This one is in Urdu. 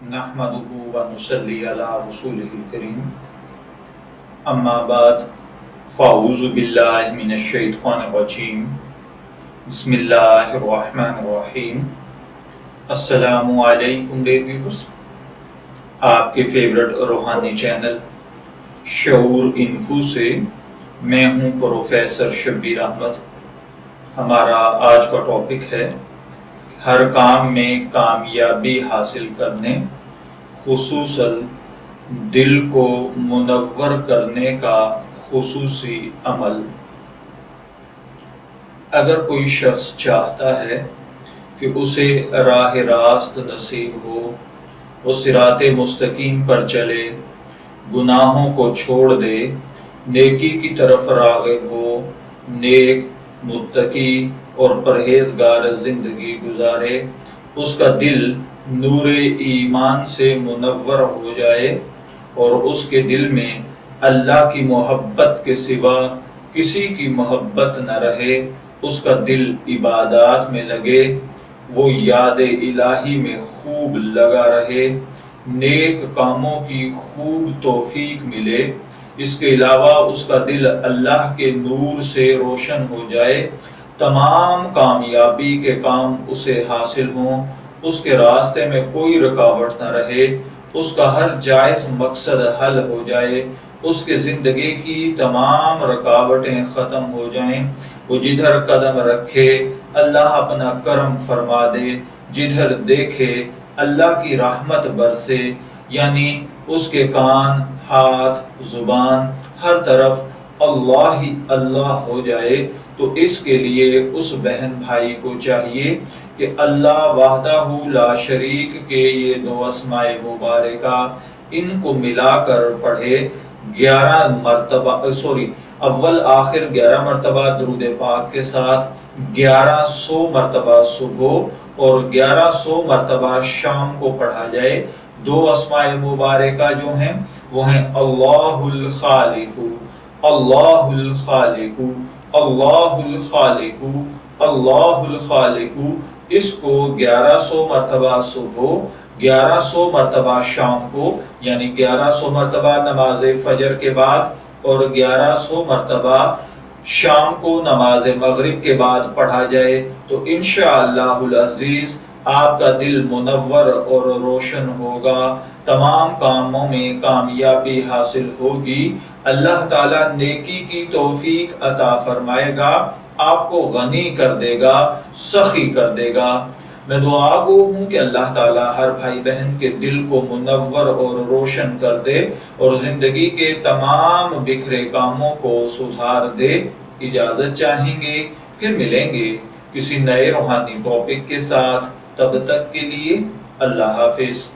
نحمده ونصلي على رسوله الكريم اما بعد فاعوذ باللہ من الشیطان الرجیم بسم اللہ الرحمن الرحیم۔ السلام علیکم ڈیئر ویورز، آپ کے فیورٹ روحانی چینل شعور انفو سے میں ہوں پروفیسر شبیر احمد۔ ہمارا آج کا ٹاپک ہے ہر کام میں کامیابی حاصل کرنے، خصوصاً دل کو منور کرنے کا خصوصی عمل۔ اگر کوئی شخص چاہتا ہے کہ اسے راہ راست نصیب ہو، وہ صراط مستقیم پر چلے، گناہوں کو چھوڑ دے، نیکی کی طرف راغب ہو، نیک، متقی اور پرہیزگار زندگی گزارے، اس کا دل نور ایمان سے منور ہو جائے اور اس کے دل میں اللہ کی محبت کے سوا کسی کی محبت نہ رہے، اس کا دل عبادات میں لگے، وہ یاد الہی میں خوب لگا رہے، نیک کاموں کی خوب توفیق ملے، اس کے علاوہ اس کا دل اللہ کے نور سے روشن ہو جائے، تمام کامیابی کے کام اسے حاصل ہوں، اس کے راستے میں کوئی رکاوٹ نہ رہے، اس کا ہر جائز مقصد حل ہو جائے، اس کے زندگی کی تمام رکاوٹیں ختم ہو جائیں، وہ جدھر قدم رکھے اللہ اپنا کرم فرما دے، جدھر دیکھے اللہ کی رحمت برسے، یعنی اس کے کان، ہاتھ، زبان، ہر طرف اللہ ہی اللہ ہو جائے۔ تو اس کے لیے اس بہن بھائی کو چاہیے کہ اللہ وحدہ لا شریک کے یہ دو اسماء مبارکہ ان کو ملا کر پڑھے 11 مرتبہ، اول آخر 11 مرتبہ درود پاک کے ساتھ 1100 مرتبہ صبح اور 1100 مرتبہ شام کو پڑھا جائے۔ دو اسماء مبارکہ جو ہیں وہ ہیں اللہ الخالق، اللہ الخالق، اللہ الخالق، اللہ الخالق۔ اس کو 1100 مرتبہ صبح، 1100 مرتبہ شام کو، یعنی 1100 مرتبہ نماز فجر کے بعد اور 1100 مرتبہ شام کو نماز مغرب کے بعد پڑھا جائے تو انشاءاللہ العزیز آپ کا دل منور اور روشن ہوگا، تمام کاموں میں کامیابی حاصل ہوگی، اللہ تعالیٰ نیکی کی توفیق عطا فرمائے گا، آپ کو غنی کر دے گا، سخی کر دے گا۔ میں دعا گو ہوں کہ اللہ تعالیٰ ہر بھائی بہن کے دل کو منور اور روشن کر دے اور زندگی کے تمام بکھرے کاموں کو سدھار دے۔ اجازت چاہیں گے، پھر ملیں گے کسی نئے روحانی ٹاپک کے ساتھ، تب تک کے لیے اللہ حافظ۔